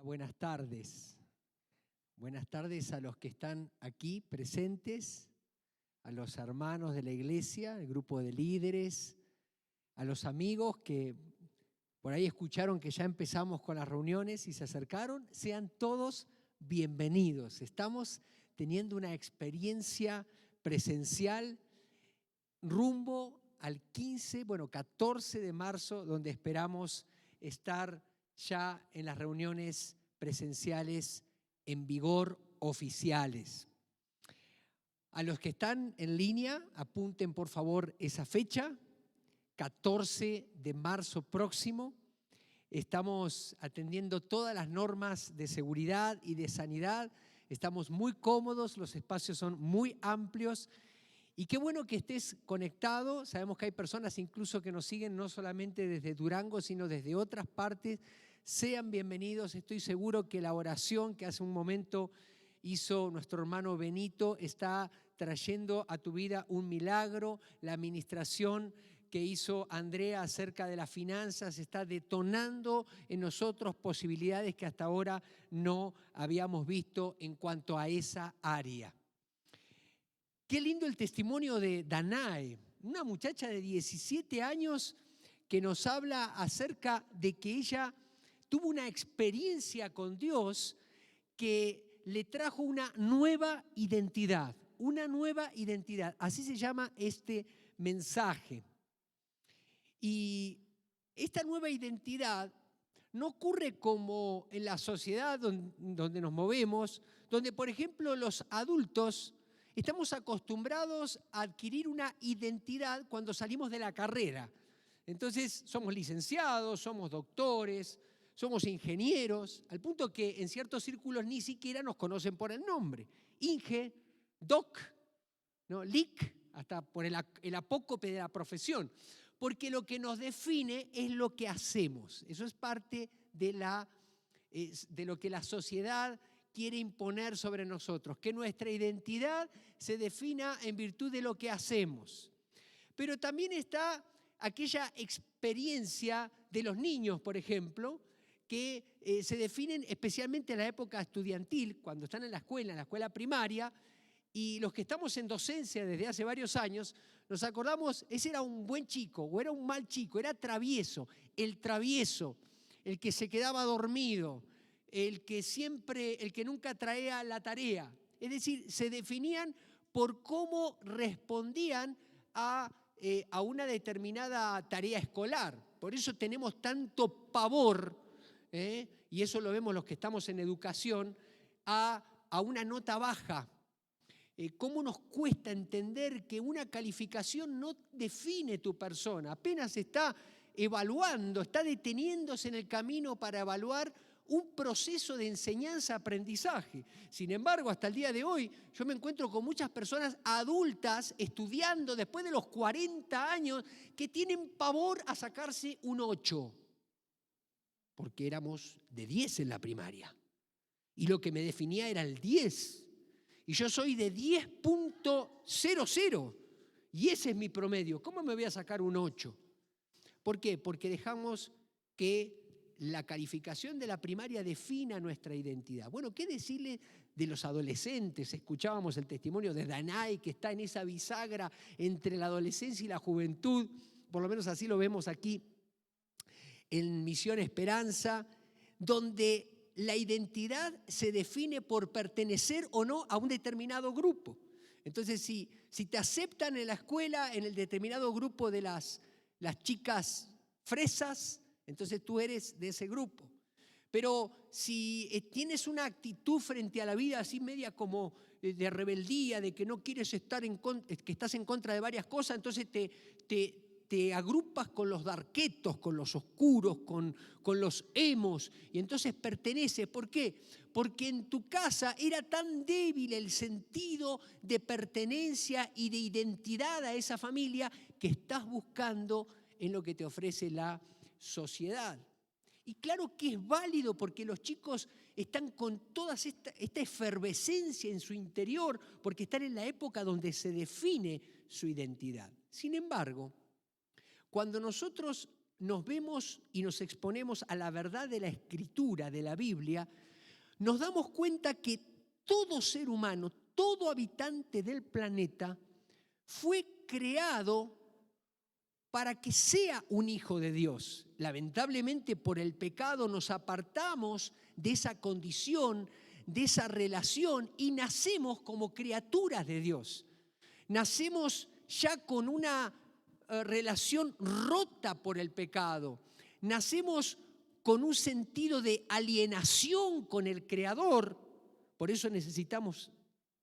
Buenas tardes. Buenas tardes a los que están aquí presentes, a los hermanos de la iglesia, el grupo de líderes, a los amigos que por ahí escucharon que ya empezamos con las reuniones y se acercaron. Sean todos bienvenidos. Estamos teniendo una experiencia presencial rumbo al 14 de marzo, donde esperamos estar ya en las reuniones presenciales en vigor oficiales. A los que están en línea, apunten por favor esa fecha, 14 de marzo próximo. Estamos atendiendo todas las normas de seguridad y de sanidad. Estamos muy cómodos, los espacios son muy amplios. Y qué bueno que estés conectado. Sabemos que hay personas incluso que nos siguen no solamente desde Durango, sino desde otras partes. Sean bienvenidos. Estoy seguro que la oración que hace un momento hizo nuestro hermano Benito está trayendo a tu vida un milagro. La administración que hizo Andrea acerca de las finanzas está detonando en nosotros posibilidades que hasta ahora no habíamos visto en cuanto a esa área. Qué lindo el testimonio de Danae, una muchacha de 17 años que nos habla acerca de que ella tuvo una experiencia con Dios que le trajo una nueva identidad, Así se llama este mensaje. Y esta nueva identidad no ocurre como en la sociedad donde nos movemos, donde, por ejemplo, los adultos estamos acostumbrados a adquirir una identidad cuando salimos de la carrera. Entonces, somos licenciados, somos doctores, somos ingenieros, al punto que en ciertos círculos ni siquiera nos conocen por el nombre. Inge, doc, ¿no? Lic, hasta por el apócope de la profesión. Porque lo que nos define es lo que hacemos. Eso es parte de lo que la sociedad quiere imponer sobre nosotros, que nuestra identidad se defina en virtud de lo que hacemos. Pero también está aquella experiencia de los niños, por ejemplo, que se definen especialmente en la época estudiantil, cuando están en la escuela primaria, y los que estamos en docencia desde hace varios años, nos acordamos, ese era un buen chico o era un mal chico, era travieso, el que se quedaba dormido, el que nunca traía la tarea. Es decir, se definían por cómo respondían a una determinada tarea escolar. Por eso tenemos tanto pavor, y eso lo vemos los que estamos en educación, a una nota baja. ¿Cómo nos cuesta entender que una calificación no define tu persona? Apenas está evaluando, está deteniéndose en el camino para evaluar un proceso de enseñanza-aprendizaje. Sin embargo, hasta el día de hoy, yo me encuentro con muchas personas adultas estudiando después de los 40 años que tienen pavor a sacarse un 8, porque éramos de 10 en la primaria. Y lo que me definía era el 10. Y yo soy de 10.00 y ese es mi promedio. ¿Cómo me voy a sacar un 8? ¿Por qué? Porque dejamos que la calificación de la primaria defina nuestra identidad. Bueno, ¿qué decirle de los adolescentes? Escuchábamos el testimonio de Danae, que está en esa bisagra entre la adolescencia y la juventud, por lo menos así lo vemos aquí en Misión Esperanza, donde la identidad se define por pertenecer o no a un determinado grupo. Entonces, si te aceptan en la escuela, en el determinado grupo de las chicas fresas, entonces tú eres de ese grupo. Pero si tienes una actitud frente a la vida así media como de rebeldía, de que no quieres que estás en contra de varias cosas, entonces te agrupas con los darquetos, con los oscuros, con los emos, y entonces perteneces. ¿Por qué? Porque en tu casa era tan débil el sentido de pertenencia y de identidad a esa familia que estás buscando en lo que te ofrece la sociedad. Y claro que es válido porque los chicos están con toda esta efervescencia en su interior, porque están en la época donde se define su identidad. Sin embargo, cuando nosotros nos vemos y nos exponemos a la verdad de la Escritura, de la Biblia, nos damos cuenta que todo ser humano, todo habitante del planeta, fue creado para que sea un hijo de Dios. Lamentablemente, por el pecado nos apartamos de esa condición, de esa relación, y nacemos como criaturas de Dios. Nacemos ya con una relación rota por el pecado. Nacemos con un sentido de alienación con el Creador. Por eso necesitamos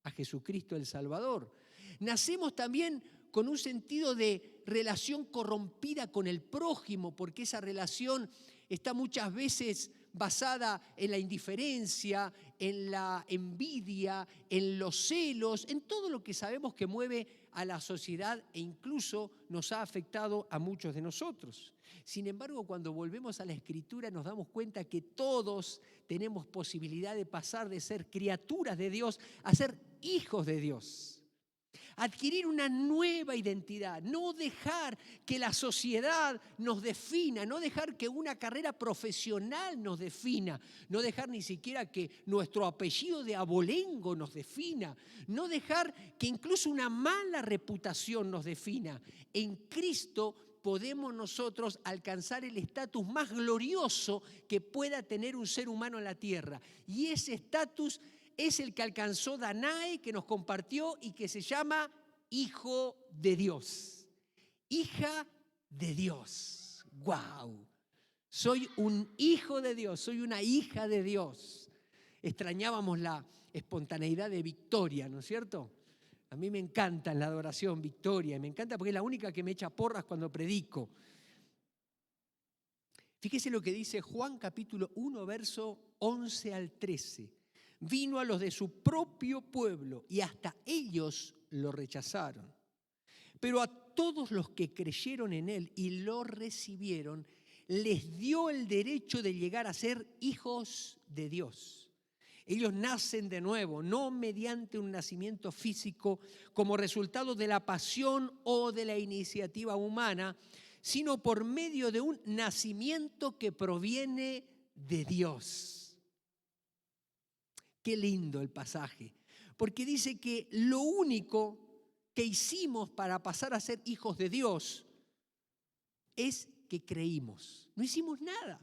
a Jesucristo el Salvador. Nacemos también con un sentido de relación corrompida con el prójimo, porque esa relación está muchas veces basada en la indiferencia, en la envidia, en los celos, en todo lo que sabemos que mueve a la sociedad e incluso nos ha afectado a muchos de nosotros. Sin embargo, cuando volvemos a la Escritura nos damos cuenta que todos tenemos posibilidad de pasar de ser criaturas de Dios a ser hijos de Dios. Adquirir una nueva identidad, no dejar que la sociedad nos defina, no dejar que una carrera profesional nos defina, no dejar ni siquiera que nuestro apellido de abolengo nos defina, no dejar que incluso una mala reputación nos defina. En Cristo podemos nosotros alcanzar el estatus más glorioso que pueda tener un ser humano en la tierra. Y ese estatus es el que alcanzó Danae, que nos compartió y que se llama Hijo de Dios. Hija de Dios. ¡Guau! Soy un hijo de Dios, soy una hija de Dios. Extrañábamos la espontaneidad de Victoria, ¿no es cierto? A mí me encanta la adoración Victoria, me encanta porque es la única que me echa porras cuando predico. Fíjese lo que dice Juan capítulo 1, verso 11 al 13. Vino a los de su propio pueblo y hasta ellos lo rechazaron. Pero a todos los que creyeron en él y lo recibieron, les dio el derecho de llegar a ser hijos de Dios. Ellos nacen de nuevo, no mediante un nacimiento físico como resultado de la pasión o de la iniciativa humana, sino por medio de un nacimiento que proviene de Dios. Qué lindo el pasaje, porque dice que lo único que hicimos para pasar a ser hijos de Dios es que creímos. No hicimos nada,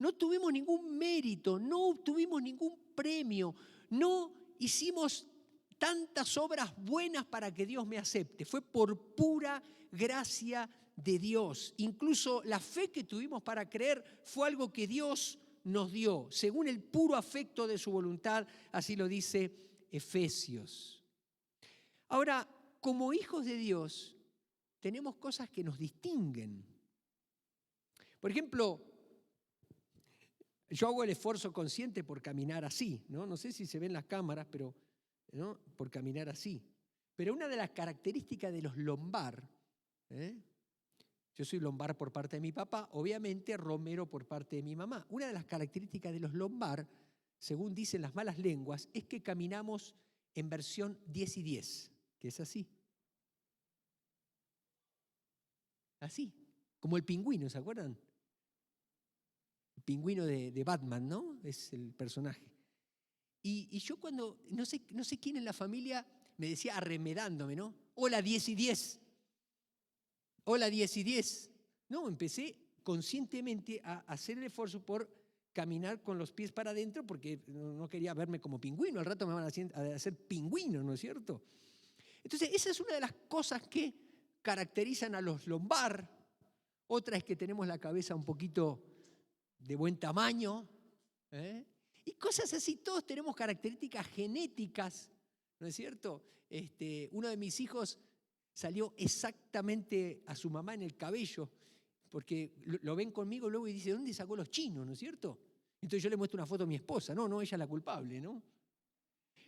no tuvimos ningún mérito, no obtuvimos ningún premio, no hicimos tantas obras buenas para que Dios me acepte. Fue por pura gracia de Dios. Incluso la fe que tuvimos para creer fue algo que Dios nos dio, según el puro afecto de su voluntad, así lo dice Efesios. Ahora, como hijos de Dios, tenemos cosas que nos distinguen. Por ejemplo, yo hago el esfuerzo consciente por caminar así, ¿no? No sé si se ven las cámaras, pero ¿no? Por caminar así. Pero una de las características de los lombar, yo soy lombar por parte de mi papá, obviamente Romero por parte de mi mamá. Una de las características de los lombar, según dicen las malas lenguas, es que caminamos en versión 10 y 10, que es así. Así, como el pingüino, ¿se acuerdan? El pingüino de Batman, ¿no? Es el personaje. Y yo cuando, no sé quién en la familia me decía arremedándome, ¿no? Hola 10 y 10. Hola 10 y 10. No, empecé conscientemente a hacer el esfuerzo por caminar con los pies para adentro porque no quería verme como pingüino. Al rato me van a hacer pingüino, ¿no es cierto? Entonces, esa es una de las cosas que caracterizan a los lombar. Otra es que tenemos la cabeza un poquito de buen tamaño, y cosas así. Todos tenemos características genéticas, ¿no es cierto? Uno de mis hijos salió exactamente a su mamá en el cabello, porque lo ven conmigo luego y dice, ¿dónde sacó los chinos, no es cierto? Entonces yo le muestro una foto a mi esposa, no, ella es la culpable, ¿no?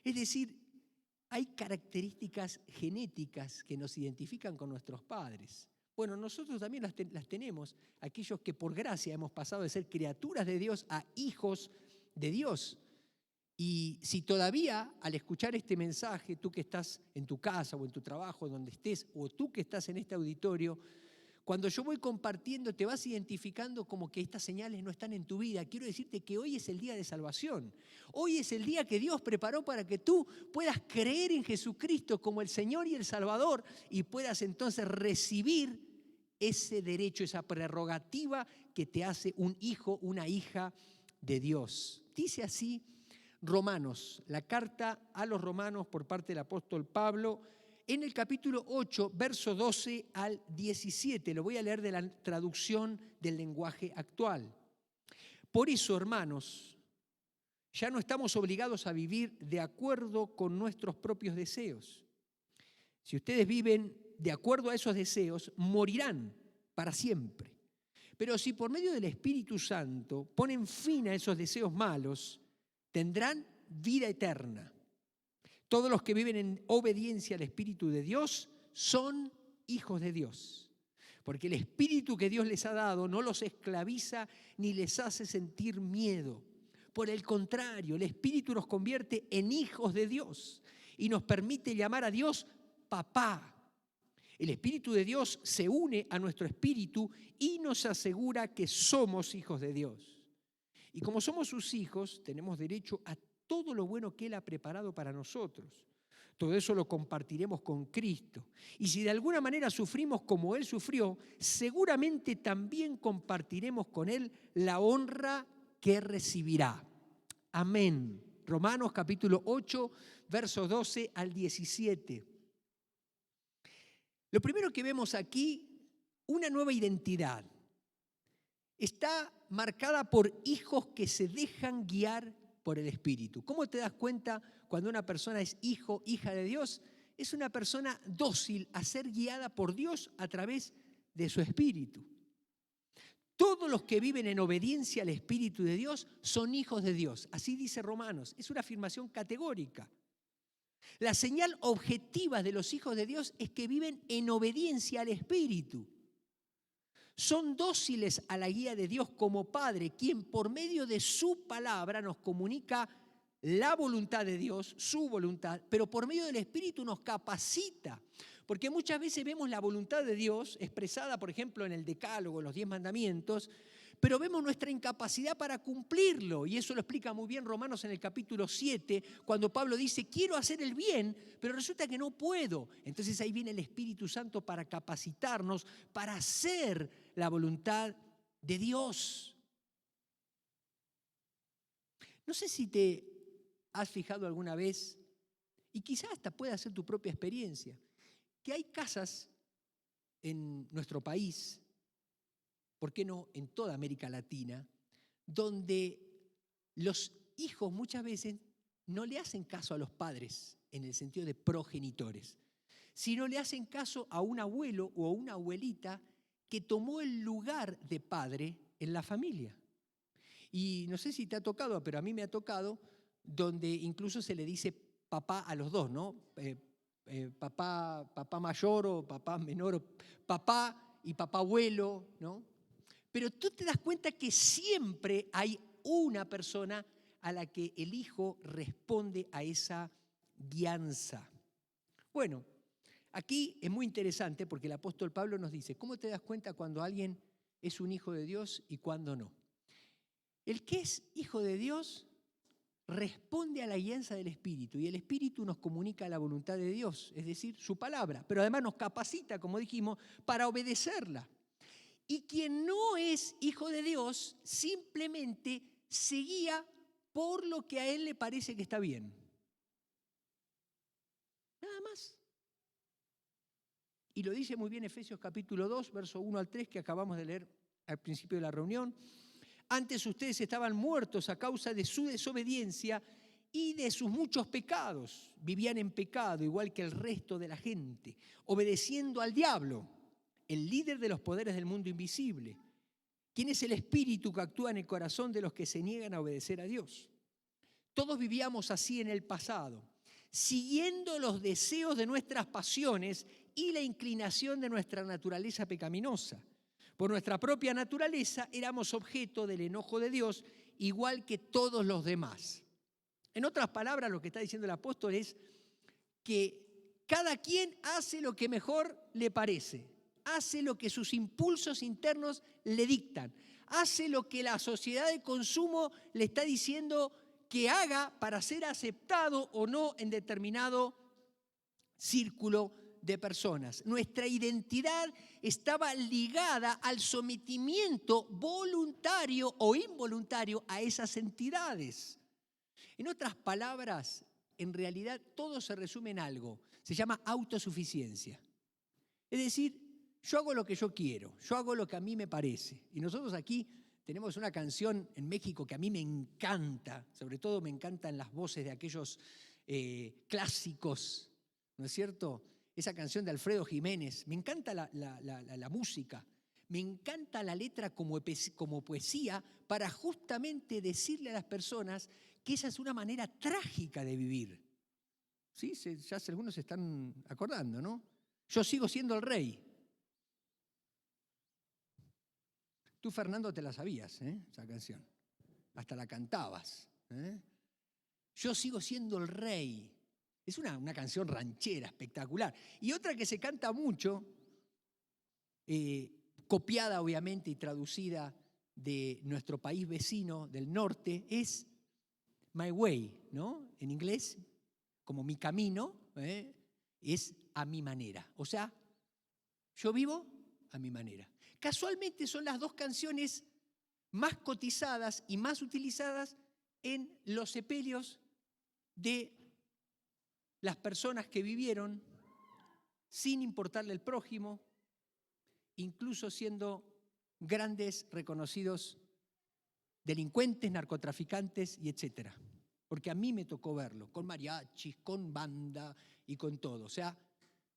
Es decir, hay características genéticas que nos identifican con nuestros padres. Bueno, nosotros también las tenemos, aquellos que por gracia hemos pasado de ser criaturas de Dios a hijos de Dios. Y si todavía al escuchar este mensaje, tú que estás en tu casa o en tu trabajo, donde estés, o tú que estás en este auditorio, Cuando yo voy compartiendo, te vas identificando como que estas señales no están en tu vida. Quiero decirte que hoy es el día de salvación. Hoy es el día que Dios preparó para que tú puedas creer en Jesucristo como el Señor y el Salvador y puedas entonces recibir ese derecho, esa prerrogativa que te hace un hijo, una hija de Dios. Dice así Romanos, la carta a los Romanos por parte del apóstol Pablo, en el capítulo 8, verso 12 al 17. Lo voy a leer de la traducción del lenguaje actual. Por eso, hermanos, ya no estamos obligados a vivir de acuerdo con nuestros propios deseos. Si ustedes viven de acuerdo a esos deseos, morirán para siempre. Pero si por medio del Espíritu Santo ponen fin a esos deseos malos, tendrán vida eterna. Todos los que viven en obediencia al Espíritu de Dios son hijos de Dios. Porque el Espíritu que Dios les ha dado no los esclaviza ni les hace sentir miedo. Por el contrario, el Espíritu nos convierte en hijos de Dios y nos permite llamar a Dios papá. El Espíritu de Dios se une a nuestro espíritu y nos asegura que somos hijos de Dios. Y como somos sus hijos, tenemos derecho a todo lo bueno que Él ha preparado para nosotros. Todo eso lo compartiremos con Cristo. Y si de alguna manera sufrimos como Él sufrió, seguramente también compartiremos con Él la honra que recibirá. Amén. Romanos capítulo 8, versos 12 al 17. Lo primero que vemos aquí, una nueva identidad. Está marcada por hijos que se dejan guiar por el Espíritu. ¿Cómo te das cuenta cuando una persona es hijo, hija de Dios? Es una persona dócil a ser guiada por Dios a través de su Espíritu. Todos los que viven en obediencia al Espíritu de Dios son hijos de Dios. Así dice Romanos. Es una afirmación categórica. La señal objetiva de los hijos de Dios es que viven en obediencia al Espíritu. Son dóciles a la guía de Dios como Padre, quien por medio de su palabra nos comunica la voluntad de Dios, su voluntad, pero por medio del Espíritu nos capacita. Porque muchas veces vemos la voluntad de Dios expresada, por ejemplo, en el Decálogo, en los 10 mandamientos, pero vemos nuestra incapacidad para cumplirlo. Y eso lo explica muy bien Romanos en el capítulo 7, cuando Pablo dice, quiero hacer el bien, pero resulta que no puedo. Entonces ahí viene el Espíritu Santo para capacitarnos, para hacer la voluntad de Dios. No sé si te has fijado alguna vez, y quizás hasta pueda ser tu propia experiencia, que hay casas en nuestro país, ¿por qué no en toda América Latina?, donde los hijos muchas veces no le hacen caso a los padres en el sentido de progenitores, sino le hacen caso a un abuelo o a una abuelita que tomó el lugar de padre en la familia. Y no sé si te ha tocado, pero a mí me ha tocado, donde incluso se le dice papá a los dos, ¿no? Papá mayor o papá menor, o papá y papá abuelo, ¿no? Pero tú te das cuenta que siempre hay una persona a la que el hijo responde a esa guianza. Bueno, aquí es muy interesante porque el apóstol Pablo nos dice, ¿cómo te das cuenta cuando alguien es un hijo de Dios y cuando no? El que es hijo de Dios responde a la guianza del Espíritu y el Espíritu nos comunica la voluntad de Dios, es decir, su palabra, pero además nos capacita, como dijimos, para obedecerla. Y quien no es hijo de Dios simplemente se guía por lo que a él le parece que está bien. Nada más. Y lo dice muy bien Efesios capítulo 2, verso 1 al 3, que acabamos de leer al principio de la reunión. Antes ustedes estaban muertos a causa de su desobediencia y de sus muchos pecados. Vivían en pecado, igual que el resto de la gente, obedeciendo al diablo, el líder de los poderes del mundo invisible. ¿Quién es el espíritu que actúa en el corazón de los que se niegan a obedecer a Dios? Todos vivíamos así en el pasado, siguiendo los deseos de nuestras pasiones y la inclinación de nuestra naturaleza pecaminosa. Por nuestra propia naturaleza éramos objeto del enojo de Dios, igual que todos los demás. En otras palabras, lo que está diciendo el apóstol es que cada quien hace lo que mejor le parece. hace lo que sus impulsos internos le dictan, hace lo que la sociedad de consumo le está diciendo que haga para ser aceptado o no en determinado círculo de personas. Nuestra identidad estaba ligada al sometimiento voluntario o involuntario a esas entidades. En otras palabras, en realidad todo se resume en algo, se llama autosuficiencia. Es decir, yo hago lo que yo quiero, yo hago lo que a mí me parece. Y nosotros aquí tenemos una canción en México que a mí me encanta, sobre todo me encantan las voces de aquellos clásicos, ¿no es cierto? Esa canción de Alfredo Jiménez, me encanta la música, me encanta la letra como poesía para justamente decirle a las personas que esa es una manera trágica de vivir. ¿Sí? Ya algunos se están acordando, ¿no? Yo sigo siendo el rey. Tú, Fernando, te la sabías, esa canción. Hasta la cantabas. Yo sigo siendo el rey. Es una canción ranchera, espectacular. Y otra que se canta mucho, copiada obviamente y traducida de nuestro país vecino del norte, es My Way, ¿no? En inglés, como mi camino, es a mi manera. O sea, yo vivo a mi manera. Casualmente son las dos canciones más cotizadas y más utilizadas en los sepelios de las personas que vivieron sin importarle el prójimo, incluso siendo grandes reconocidos delincuentes, narcotraficantes y etcétera. Porque a mí me tocó verlo, con mariachis, con banda y con todo. O sea,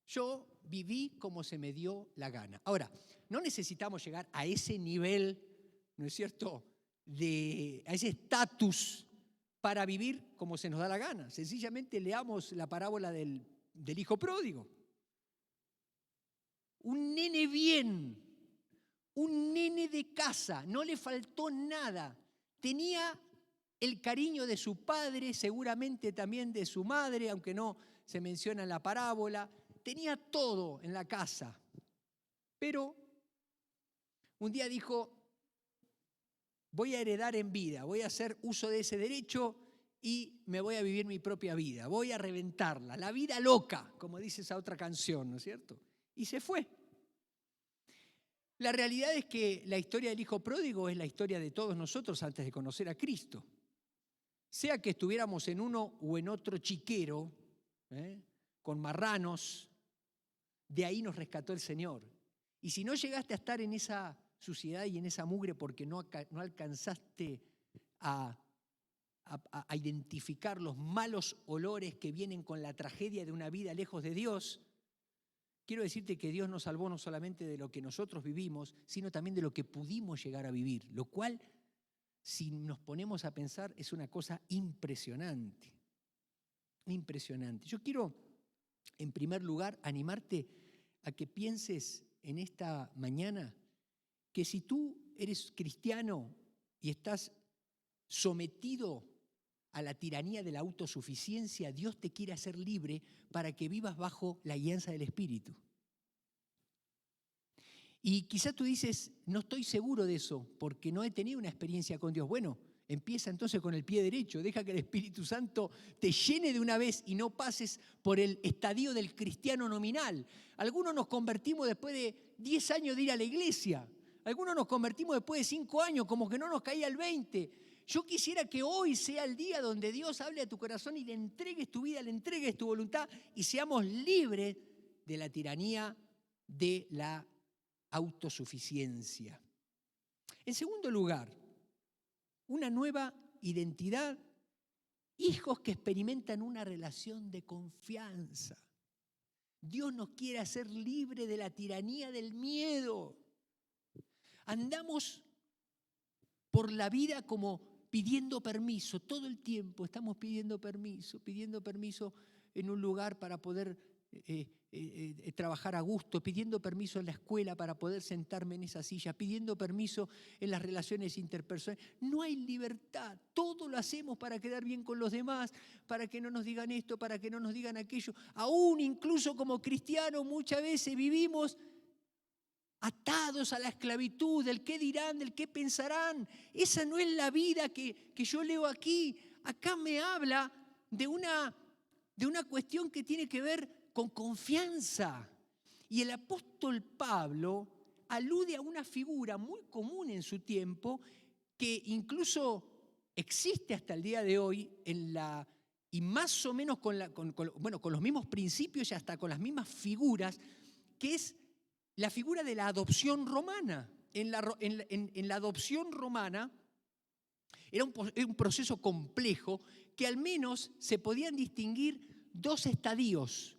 yo viví como se me dio la gana. Ahora, no necesitamos llegar a ese nivel, ¿no es cierto?, a ese estatus para vivir como se nos da la gana. Sencillamente leamos la parábola del hijo pródigo. Un nene bien, un nene de casa, no le faltó nada. Tenía el cariño de su padre, seguramente también de su madre, aunque no se menciona en la parábola. Tenía todo en la casa. Pero un día dijo, voy a heredar en vida, voy a hacer uso de ese derecho y me voy a vivir mi propia vida, voy a reventarla, la vida loca, como dice esa otra canción, ¿no es cierto? Y se fue. La realidad es que la historia del hijo pródigo es la historia de todos nosotros antes de conocer a Cristo. Sea que estuviéramos en uno o en otro chiquero, con marranos, de ahí nos rescató el Señor. Y si no llegaste a estar en esa suciedad y en esa mugre porque no alcanzaste a identificar los malos olores que vienen con la tragedia de una vida lejos de Dios, quiero decirte que Dios nos salvó no solamente de lo que nosotros vivimos, sino también de lo que pudimos llegar a vivir, lo cual, si nos ponemos a pensar, es una cosa impresionante. Impresionante. Yo quiero, en primer lugar, animarte a que pienses en esta mañana que si tú eres cristiano y estás sometido a la tiranía de la autosuficiencia, Dios te quiere hacer libre para que vivas bajo la guianza del Espíritu. Y quizás tú dices, no estoy seguro de eso porque no he tenido una experiencia con Dios. Bueno, empieza entonces con el pie derecho, deja que el Espíritu Santo te llene de una vez y no pases por el estadio del cristiano nominal. Algunos nos convertimos después de 10 años de ir a la iglesia, algunos nos convertimos después de 5 años, como que no nos caía el 20. Yo quisiera que hoy sea el día donde Dios hable a tu corazón y le entregues tu vida, le entregues tu voluntad y seamos libres de la tiranía de la autosuficiencia. En segundo lugar, una nueva identidad, hijos que experimentan una relación de confianza. Dios nos quiere hacer libres de la tiranía del miedo. Andamos por la vida como pidiendo permiso, todo el tiempo estamos pidiendo permiso en un lugar para poder trabajar a gusto, pidiendo permiso en la escuela para poder sentarme en esa silla, pidiendo permiso en las relaciones interpersonales. No hay libertad, todo lo hacemos para quedar bien con los demás, para que no nos digan esto, para que no nos digan aquello. Aún incluso como cristianos muchas veces vivimos atados a la esclavitud, del qué dirán, del qué pensarán. Esa no es la vida que yo leo aquí. Acá me habla de una cuestión que tiene que ver con confianza. Y el apóstol Pablo alude a una figura muy común en su tiempo, que incluso existe hasta el día de hoy y más o menos con los mismos principios y hasta con las mismas figuras, que es la figura de la adopción romana. En la adopción romana era un proceso complejo que al menos se podían distinguir dos estadios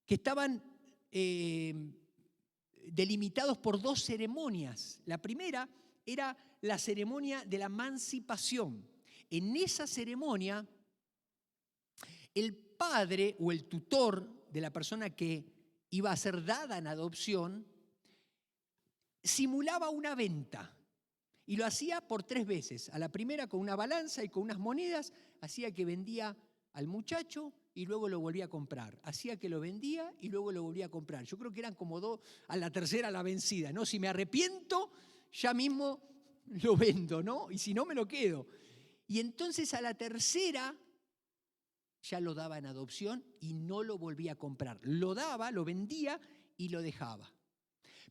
que estaban delimitados por dos ceremonias. La primera era la ceremonia de la emancipación. En esa ceremonia, el padre o el tutor de la persona que iba a ser dada en adopción simulaba una venta y lo hacía por 3 veces. A la primera con una balanza y con unas monedas, hacía que vendía al muchacho y luego lo volvía a comprar. Hacía que lo vendía y luego lo volvía a comprar. Yo creo que eran como 2, a la tercera la vencida, ¿no? Si me arrepiento, ya mismo lo vendo, ¿no? Y si no, me lo quedo. Y entonces a la tercera ya lo daba en adopción y no lo volvía a comprar. Lo daba, lo vendía y lo dejaba.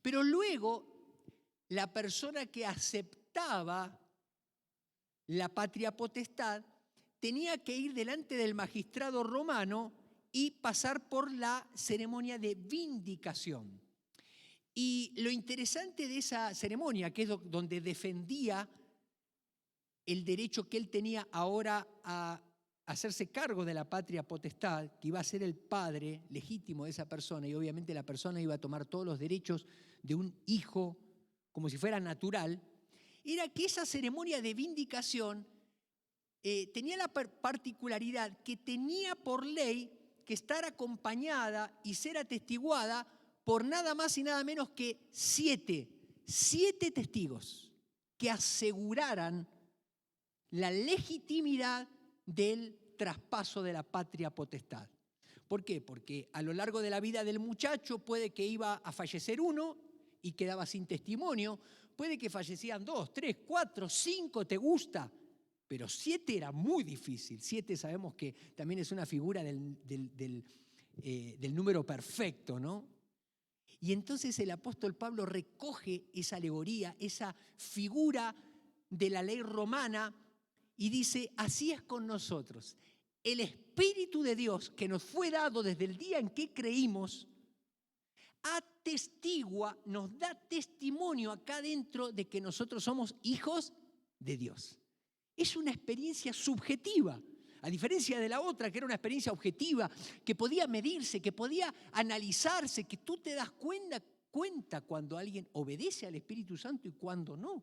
Pero luego, la persona que aceptaba la patria potestad tenía que ir delante del magistrado romano y pasar por la ceremonia de vindicación. Y lo interesante de esa ceremonia, que es donde defendía el derecho que él tenía ahora a hacerse cargo de la patria potestad, que iba a ser el padre legítimo de esa persona, y obviamente la persona iba a tomar todos los derechos de un hijo como si fuera natural, era que esa ceremonia de vindicación tenía la particularidad que tenía por ley que estar acompañada y ser atestiguada por nada más y nada menos que 7 testigos que aseguraran la legitimidad del traspaso de la patria potestad. ¿Por qué? Porque a lo largo de la vida del muchacho puede que iba a fallecer uno y quedaba sin testimonio, puede que fallecían 2, 3, 4, 5, te gusta, pero 7 era muy difícil. 7 sabemos que también es una figura del número perfecto, ¿no? Y entonces el apóstol Pablo recoge esa alegoría, esa figura de la ley romana y dice, así es con nosotros. El Espíritu de Dios que nos fue dado desde el día en que creímos, atestigua, nos da testimonio acá dentro de que nosotros somos hijos de Dios. Es una experiencia subjetiva, a diferencia de la otra, que era una experiencia objetiva, que podía medirse, que podía analizarse, que tú te das cuenta cuando alguien obedece al Espíritu Santo y cuando no.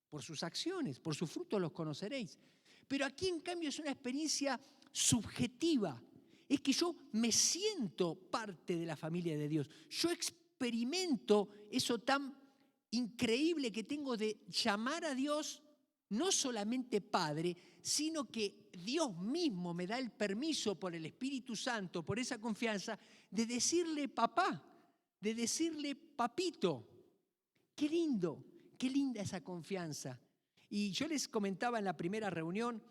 Por sus acciones, por sus frutos los conoceréis. Pero aquí, en cambio, es una experiencia subjetiva. Es que yo me siento parte de la familia de Dios. Yo experimento eso tan increíble que tengo de llamar a Dios no solamente Padre, sino que Dios mismo me da el permiso por el Espíritu Santo, por esa confianza, de decirle papá, de decirle papito. Qué lindo, qué linda esa confianza. Y yo les comentaba en la primera reunión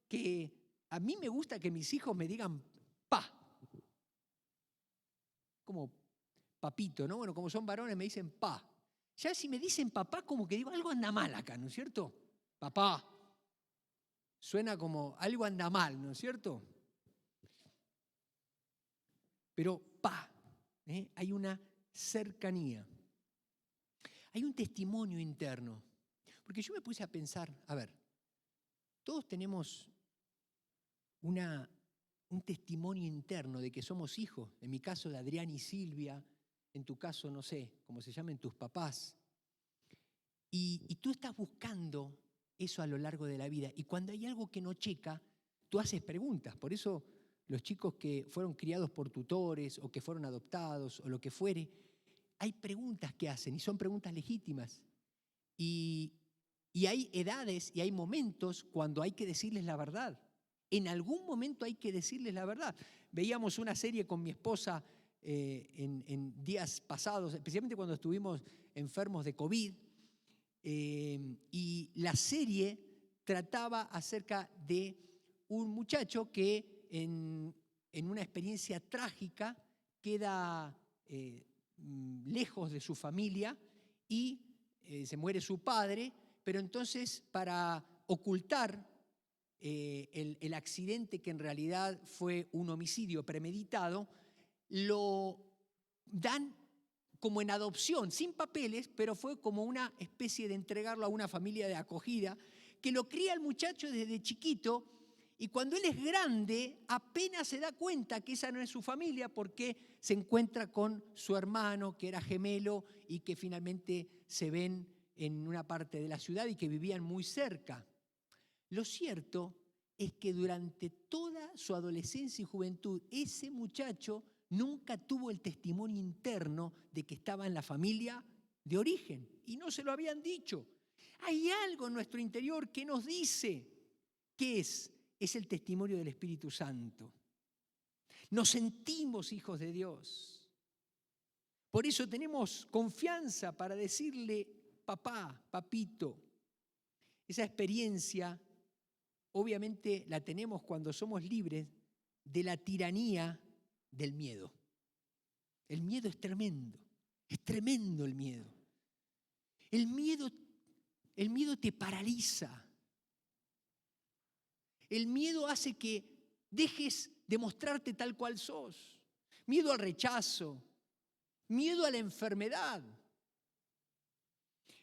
que a mí me gusta que mis hijos me digan pa. Como papito, ¿no? Bueno, como son varones me dicen pa. Ya si me dicen papá, como que digo, algo anda mal acá, ¿no es cierto? Papá. Suena como algo anda mal, ¿no es cierto? Pero pa, hay una cercanía. Hay un testimonio interno. Porque yo me puse a pensar, a ver, todos tenemos un testimonio interno de que somos hijos. En mi caso de Adrián y Silvia, en tu caso, no sé, cómo se llamen tus papás. Y tú estás buscando eso a lo largo de la vida. Y cuando hay algo que no checa, tú haces preguntas. Por eso los chicos que fueron criados por tutores o que fueron adoptados o lo que fuere, hay preguntas que hacen y son preguntas legítimas. Y hay edades y hay momentos cuando hay que decirles la verdad. En algún momento hay que decirles la verdad. Veíamos una serie con mi esposa en días pasados, especialmente cuando estuvimos enfermos de COVID, y la serie trataba acerca de un muchacho que en una experiencia trágica queda lejos de su familia y se muere su padre, pero entonces para ocultar el accidente, que en realidad fue un homicidio premeditado, lo dan como en adopción, sin papeles, pero fue como una especie de entregarlo a una familia de acogida que lo cría el muchacho desde chiquito, y cuando él es grande apenas se da cuenta que esa no es su familia, porque se encuentra con su hermano que era gemelo y que finalmente se ven en una parte de la ciudad y que vivían muy cerca. Lo cierto es que durante toda su adolescencia y juventud ese muchacho nunca tuvo el testimonio interno de que estaba en la familia de origen, y no se lo habían dicho. Hay algo en nuestro interior que nos dice qué es el testimonio del Espíritu Santo. Nos sentimos hijos de Dios. Por eso tenemos confianza para decirle papá, papito. Esa experiencia obviamente la tenemos cuando somos libres de la tiranía del miedo. El miedo es tremendo el miedo. El miedo te paraliza. El miedo hace que dejes de mostrarte tal cual sos. Miedo al rechazo, miedo a la enfermedad,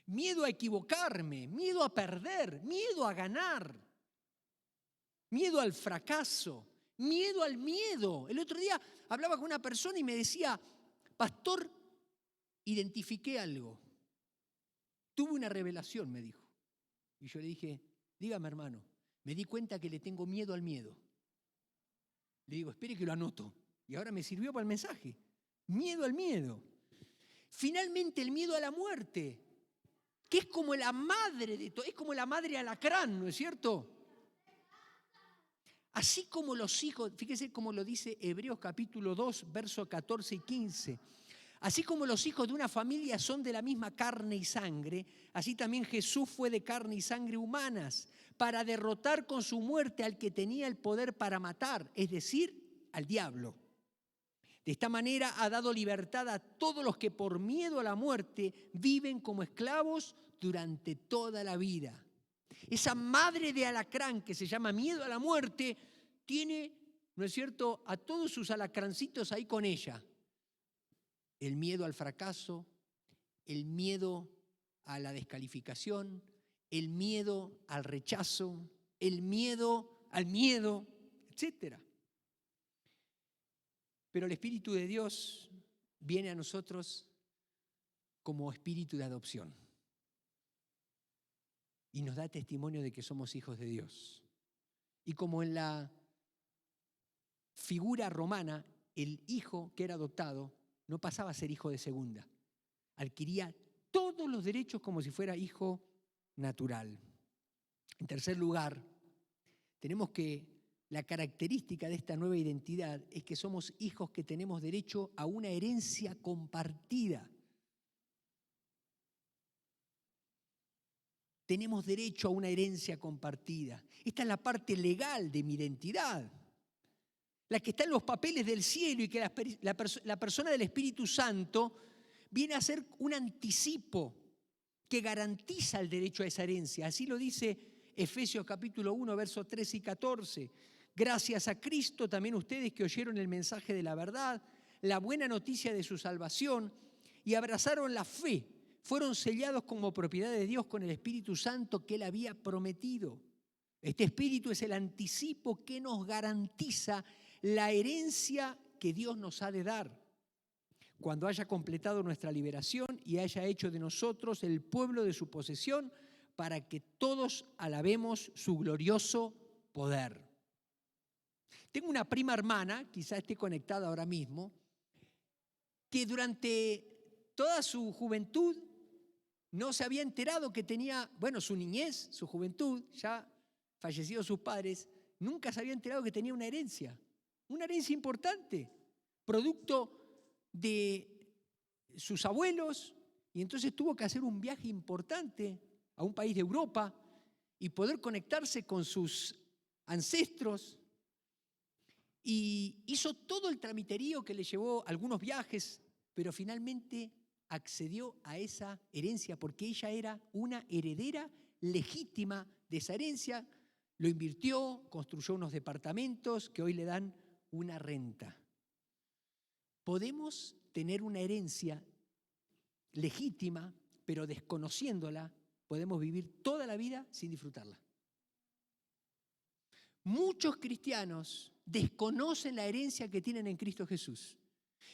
miedo a equivocarme, miedo a perder, miedo a ganar, miedo al fracaso, miedo al miedo. El otro día hablaba con una persona y me decía, pastor, identifiqué algo. Tuve una revelación, me dijo. Y yo le dije, dígame, hermano, me di cuenta que le tengo miedo al miedo. Le digo, espere que lo anoto. Y ahora me sirvió para el mensaje. Miedo al miedo. Finalmente, el miedo a la muerte, que es como la madre de todo, es como la madre alacrán, ¿no es cierto? Así como los hijos, fíjese cómo lo dice Hebreos capítulo 2, versos 14 y 15. Así como los hijos de una familia son de la misma carne y sangre, así también Jesús fue de carne y sangre humanas, para derrotar con su muerte al que tenía el poder para matar, es decir, al diablo. De esta manera ha dado libertad a todos los que por miedo a la muerte viven como esclavos durante toda la vida. Esa madre de alacrán que se llama miedo a la muerte tiene, ¿no es cierto?, a todos sus alacrancitos ahí con ella. El miedo al fracaso, el miedo a la descalificación, el miedo al rechazo, el miedo al miedo, etc. Pero el Espíritu de Dios viene a nosotros como espíritu de adopción y nos da testimonio de que somos hijos de Dios. Y como en la figura romana, el hijo que era adoptado no pasaba a ser hijo de segunda, adquiría todos los derechos como si fuera hijo natural. En tercer lugar, tenemos que la característica de esta nueva identidad es que somos hijos que tenemos derecho a una herencia compartida. Tenemos derecho a una herencia compartida. Esta es la parte legal de mi identidad, la que está en los papeles del cielo, y que la persona del Espíritu Santo viene a ser un anticipo que garantiza el derecho a esa herencia. Así lo dice Efesios capítulo 1, versos 13 y 14. Gracias a Cristo también ustedes que oyeron el mensaje de la verdad, la buena noticia de su salvación, y abrazaron la fe, fueron sellados como propiedad de Dios con el Espíritu Santo que Él había prometido. Este Espíritu es el anticipo que nos garantiza la herencia que Dios nos ha de dar cuando haya completado nuestra liberación y haya hecho de nosotros el pueblo de su posesión, para que todos alabemos su glorioso poder. Tengo una prima hermana, quizá esté conectada ahora mismo, que durante toda su juventud no se había enterado que tenía, su niñez, su juventud, ya fallecidos sus padres, nunca se había enterado que tenía una herencia importante, producto de sus abuelos y entonces tuvo que hacer un viaje importante a un país de Europa y poder conectarse con sus ancestros. Y hizo todo el tramiterío que le llevó algunos viajes, pero finalmente accedió a esa herencia porque ella era una heredera legítima de esa herencia. Lo invirtió, construyó unos departamentos que hoy le dan una renta. Podemos tener una herencia legítima, pero desconociéndola, podemos vivir toda la vida sin disfrutarla. Muchos cristianos desconocen la herencia que tienen en Cristo Jesús.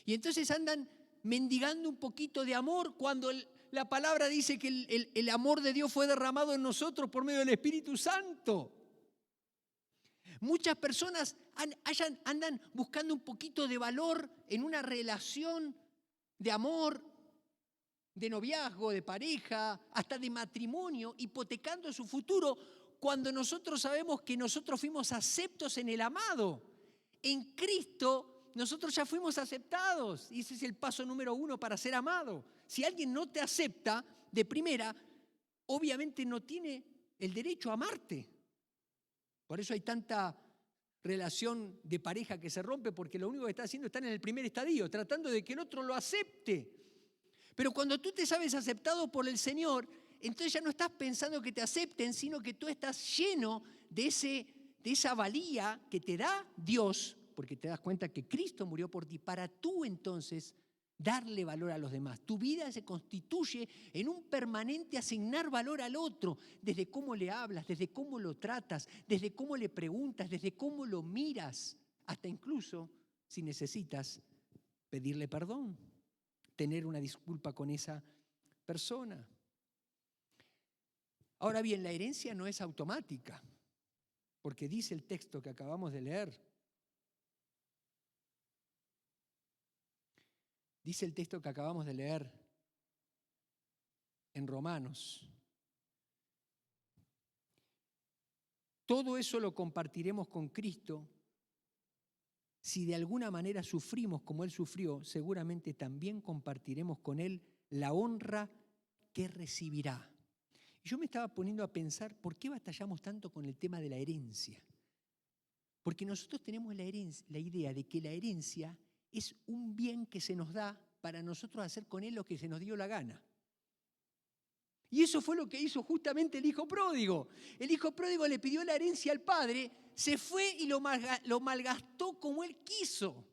Y entonces andan mendigando un poquito de amor cuando la palabra dice que el amor de Dios fue derramado en nosotros por medio del Espíritu Santo. Muchas personas andan buscando un poquito de valor en una relación de amor, de noviazgo, de pareja, hasta de matrimonio, hipotecando su futuro, cuando nosotros sabemos que nosotros fuimos aceptos en el amado. En Cristo nosotros ya fuimos aceptados y ese es el paso número 1 para ser amado. Si alguien no te acepta de primera, obviamente no tiene el derecho a amarte. Por eso hay tanta relación de pareja que se rompe, porque lo único que está haciendo es estar en el primer estadio, tratando de que el otro lo acepte. Pero cuando tú te sabes aceptado por el Señor, entonces ya no estás pensando que te acepten, sino que tú estás lleno de esa valía que te da Dios, porque te das cuenta que Cristo murió por ti, para tú entonces darle valor a los demás. Tu vida se constituye en un permanente asignar valor al otro, desde cómo le hablas, desde cómo lo tratas, desde cómo le preguntas, desde cómo lo miras, hasta incluso si necesitas pedirle perdón, tener una disculpa con esa persona. Ahora bien, la herencia no es automática, porque dice el texto que acabamos de leer. Dice el texto que acabamos de leer en Romanos. Todo eso lo compartiremos con Cristo. Si de alguna manera sufrimos como Él sufrió, seguramente también compartiremos con Él la honra que recibirá. Yo me estaba poniendo a pensar, ¿por qué batallamos tanto con el tema de la herencia? Porque nosotros tenemos la idea de que la herencia es un bien que se nos da para nosotros hacer con él lo que se nos dio la gana. Y eso fue lo que hizo justamente el hijo pródigo. El hijo pródigo le pidió la herencia al padre, se fue y lo malgastó como él quiso.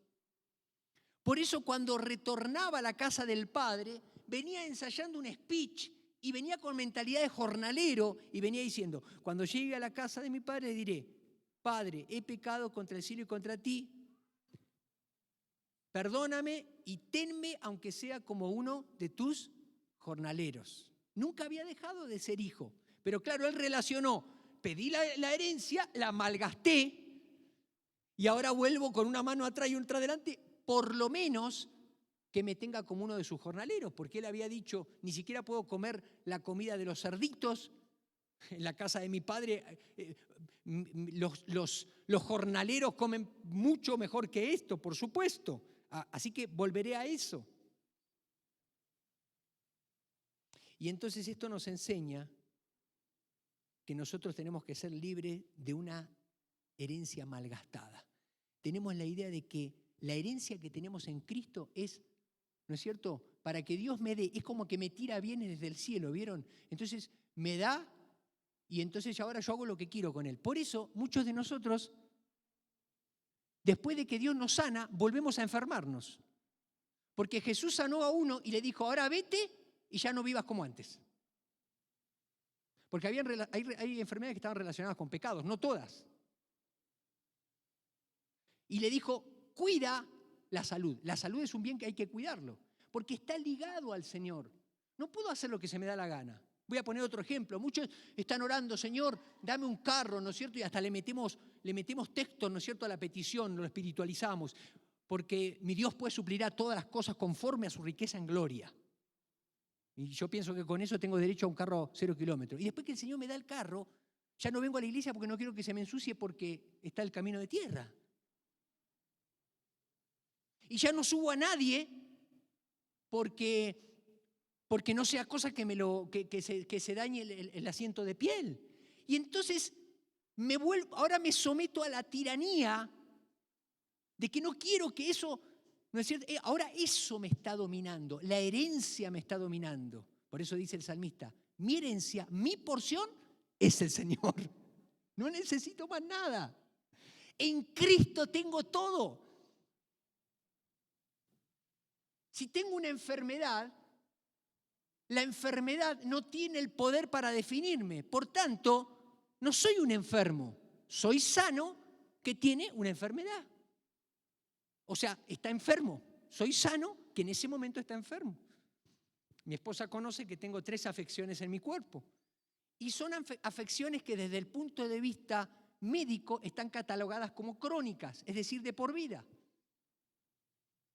Por eso cuando retornaba a la casa del padre, venía ensayando un speech y venía con mentalidad de jornalero y venía diciendo, cuando llegue a la casa de mi padre diré, Padre, he pecado contra el cielo y contra ti, perdóname y tenme aunque sea como uno de tus jornaleros. Nunca había dejado de ser hijo, pero claro, él relacionó, pedí la herencia, la malgasté y ahora vuelvo con una mano atrás y otra adelante, por lo menos que me tenga como uno de sus jornaleros, porque él había dicho, ni siquiera puedo comer la comida de los cerditos, en la casa de mi padre los jornaleros comen mucho mejor que esto, por supuesto, así que volveré a eso. Y entonces esto nos enseña que nosotros tenemos que ser libres de una herencia malgastada. Tenemos la idea de que la herencia que tenemos en Cristo es, ¿no es cierto?, para que Dios me dé, es como que me tira bienes desde el cielo, ¿vieron? Entonces me da y entonces ahora yo hago lo que quiero con él. Por eso muchos de nosotros, después de que Dios nos sana, volvemos a enfermarnos. Porque Jesús sanó a uno y le dijo, ahora vete y ya no vivas como antes. Porque hay enfermedades que estaban relacionadas con pecados, no todas. Y le dijo, cuida la salud. La salud es un bien que hay que cuidarlo, porque está ligado al Señor. No puedo hacer lo que se me da la gana. Voy a poner otro ejemplo. Muchos están orando, Señor, dame un carro, ¿no es cierto? Y hasta le metemos texto, ¿no es cierto?, a la petición, lo espiritualizamos. Porque mi Dios pues suplirá todas las cosas conforme a su riqueza en gloria. Y yo pienso que con eso tengo derecho a un carro 0 kilómetros. Y después que el Señor me da el carro, ya no vengo a la iglesia porque no quiero que se me ensucie porque está el camino de tierra. Y ya no subo a nadie porque no sea cosa que se dañe el asiento de piel. Y entonces ahora me someto a la tiranía de que no quiero que eso, ¿no es cierto? Ahora eso me está dominando, la herencia me está dominando. Por eso dice el salmista, mi herencia, mi porción es el Señor. No necesito más nada. En Cristo tengo todo. Si tengo una enfermedad, la enfermedad no tiene el poder para definirme. Por tanto, no soy un enfermo. Soy sano que tiene una enfermedad. O sea, está enfermo. Soy sano que en ese momento está enfermo. Mi esposa conoce que tengo 3 afecciones en mi cuerpo. Y son afecciones que desde el punto de vista médico están catalogadas como crónicas, es decir, de por vida.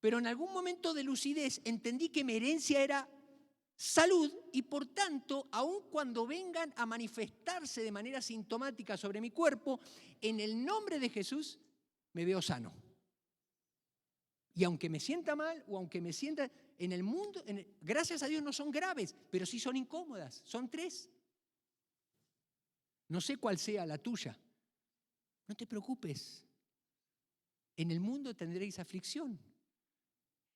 Pero en algún momento de lucidez entendí que mi herencia era salud y por tanto, aun cuando vengan a manifestarse de manera sintomática sobre mi cuerpo, en el nombre de Jesús me veo sano. Y aunque me sienta mal o aunque me sienta en el mundo, gracias a Dios no son graves, pero sí son incómodas, son 3. No sé cuál sea la tuya. No te preocupes. En el mundo tendréis aflicción.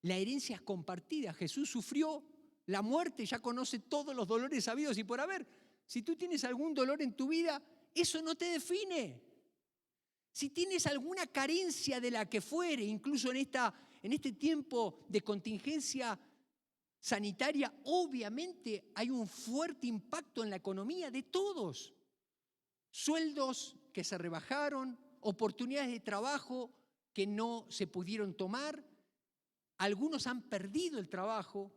La herencia es compartida. Jesús sufrió la muerte, ya conoce todos los dolores habidos y por haber. Si tú tienes algún dolor en tu vida, eso no te define. Si tienes alguna carencia de la que fuere, incluso en este tiempo de contingencia sanitaria, obviamente hay un fuerte impacto en la economía de todos. Sueldos que se rebajaron, oportunidades de trabajo que no se pudieron tomar. Algunos han perdido el trabajo,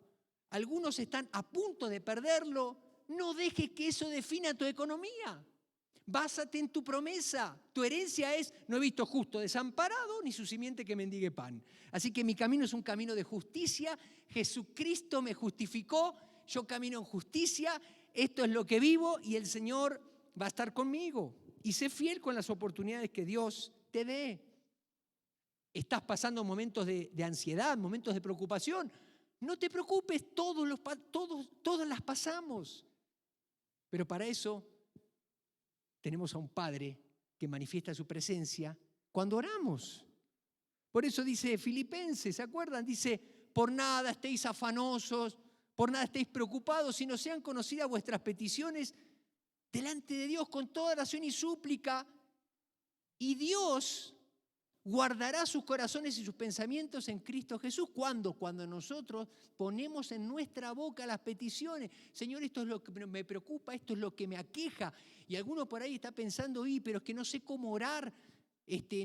algunos están a punto de perderlo. No dejes que eso defina tu economía. Básate en tu promesa. Tu herencia es, no he visto justo desamparado, ni su simiente que mendigue pan. Así que mi camino es un camino de justicia. Jesucristo me justificó, yo camino en justicia. Esto es lo que vivo y el Señor va a estar conmigo. Y sé fiel con las oportunidades que Dios te dé. Estás pasando momentos de ansiedad, momentos de preocupación. No te preocupes, todas las pasamos. Pero para eso tenemos a un Padre que manifiesta su presencia cuando oramos. Por eso dice Filipenses, ¿se acuerdan? Dice, por nada estéis afanosos, por nada estéis preocupados, sino sean conocidas vuestras peticiones delante de Dios con toda oración y súplica. Y Dios guardará sus corazones y sus pensamientos en Cristo Jesús. ¿Cuándo? Cuando nosotros ponemos en nuestra boca las peticiones. Señor, esto es lo que me preocupa, esto es lo que me aqueja. Y alguno por ahí está pensando, pero es que no sé cómo orar,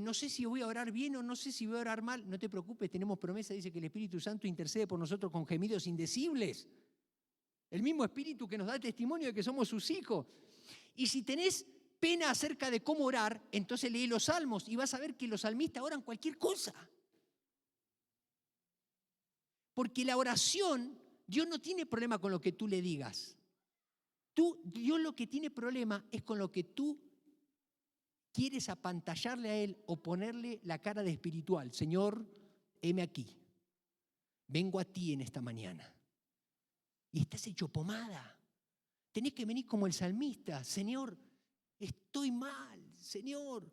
no sé si voy a orar bien o no sé si voy a orar mal. No te preocupes, tenemos promesa, dice que el Espíritu Santo intercede por nosotros con gemidos indecibles. El mismo Espíritu que nos da testimonio de que somos sus hijos. Y si tenés pena acerca de cómo orar, entonces lee los salmos y vas a ver que los salmistas oran cualquier cosa. Porque la oración, Dios no tiene problema con lo que tú le digas. Dios lo que tiene problema es con lo que tú quieres apantallarle a Él o ponerle la cara de espiritual. Señor, heme aquí. Vengo a ti en esta mañana. Y estás hecho pomada. Tenés que venir como el salmista. Señor, estoy mal, Señor,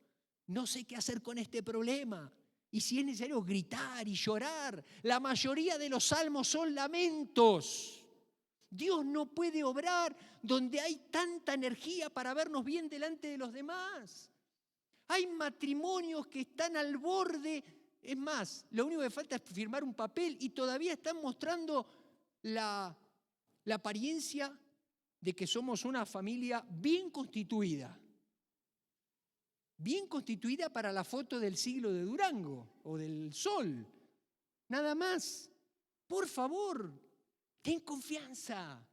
no sé qué hacer con este problema. Y si es necesario gritar y llorar, la mayoría de los salmos son lamentos. Dios no puede obrar donde hay tanta energía para vernos bien delante de los demás. Hay matrimonios que están al borde. Es más, lo único que falta es firmar un papel y todavía están mostrando la apariencia de que somos una familia bien constituida. Bien constituida para la foto del siglo de Durango o del Sol. Nada más. Por favor, ten confianza.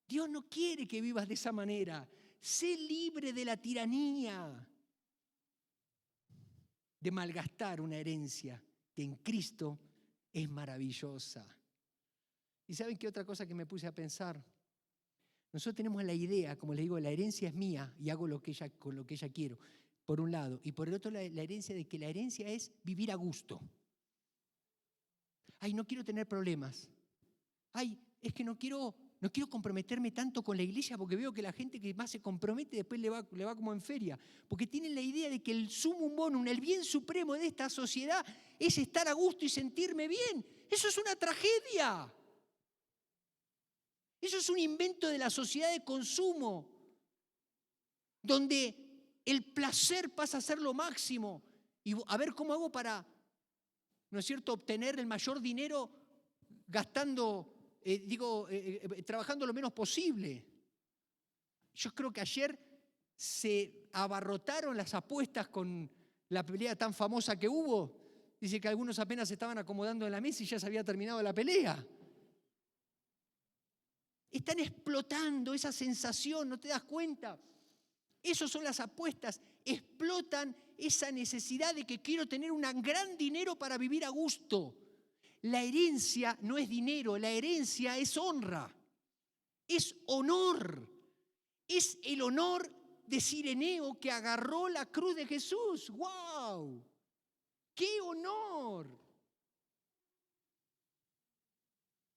Dios no quiere que vivas de esa manera. Sé libre de la tiranía de malgastar una herencia que en Cristo es maravillosa. ¿Y saben qué otra cosa que me puse a pensar? Nosotros tenemos la idea, como les digo, la herencia es mía y hago con lo que ella quiero, por un lado. Y por el otro, la herencia de que la herencia es vivir a gusto. Ay, no quiero tener problemas. ay, es que no quiero comprometerme tanto con la iglesia porque veo que la gente que más se compromete después le va como en feria. Porque tienen la idea de que el sumum bonum, el bien supremo de esta sociedad es estar a gusto y sentirme bien. Eso es una tragedia. Eso es un invento de la sociedad de consumo, donde el placer pasa a ser lo máximo. Y a ver cómo hago para, ¿no es cierto?, obtener el mayor dinero gastando, trabajando lo menos posible. Yo creo que ayer se abarrotaron las apuestas con la pelea tan famosa que hubo. Dice que algunos apenas se estaban acomodando en la mesa y ya se había terminado la pelea. Están explotando esa sensación, ¿no te das cuenta? Esas son las apuestas, explotan esa necesidad de que quiero tener un gran dinero para vivir a gusto. La herencia no es dinero, la herencia es honra, es honor, es el honor de Cireneo que agarró la cruz de Jesús. ¡Wow! ¡Qué honor!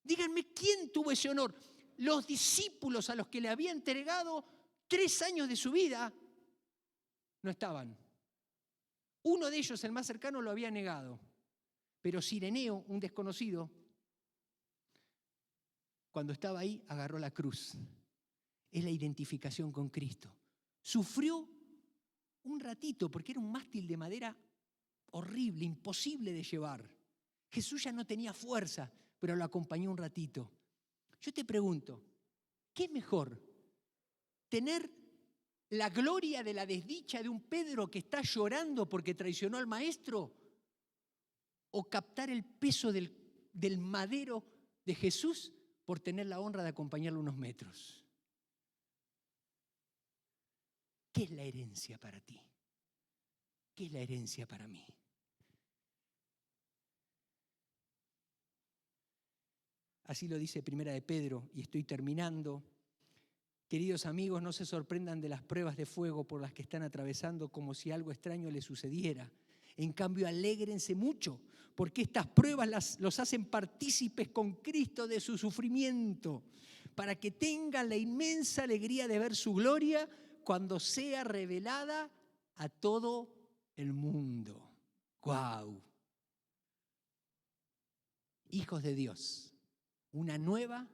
Díganme, ¿quién tuvo ese honor? Los discípulos a los que le había entregado 3 años de su vida no estaban. Uno de ellos, el más cercano, lo había negado. Pero Cireneo, un desconocido, cuando estaba ahí, agarró la cruz. Es la identificación con Cristo. Sufrió un ratito porque era un mástil de madera horrible, imposible de llevar. Jesús ya no tenía fuerza, pero lo acompañó un ratito. Yo te pregunto, ¿qué es mejor? ¿Tener la gloria de la desdicha de un Pedro que está llorando porque traicionó al maestro? ¿O captar el peso del madero de Jesús por tener la honra de acompañarlo unos metros? ¿Qué es la herencia para ti? ¿Qué es la herencia para mí? Así lo dice Primera de Pedro, y estoy terminando. Queridos amigos, no se sorprendan de las pruebas de fuego por las que están atravesando como si algo extraño les sucediera. En cambio, alégrense mucho, porque estas pruebas los hacen partícipes con Cristo de su sufrimiento, para que tengan la inmensa alegría de ver su gloria cuando sea revelada a todo el mundo. ¡Guau! Hijos de Dios, una nueva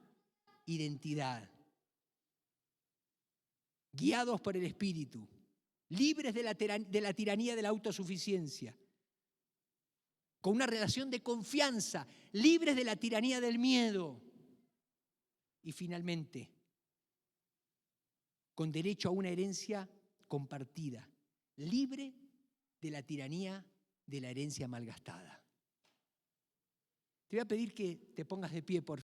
identidad. Guiados por el Espíritu, libres de la tiranía de la autosuficiencia, con una relación de confianza, libres de la tiranía del miedo y finalmente, con derecho a una herencia compartida, libre de la tiranía de la herencia malgastada. Te voy a pedir que te pongas de pie, por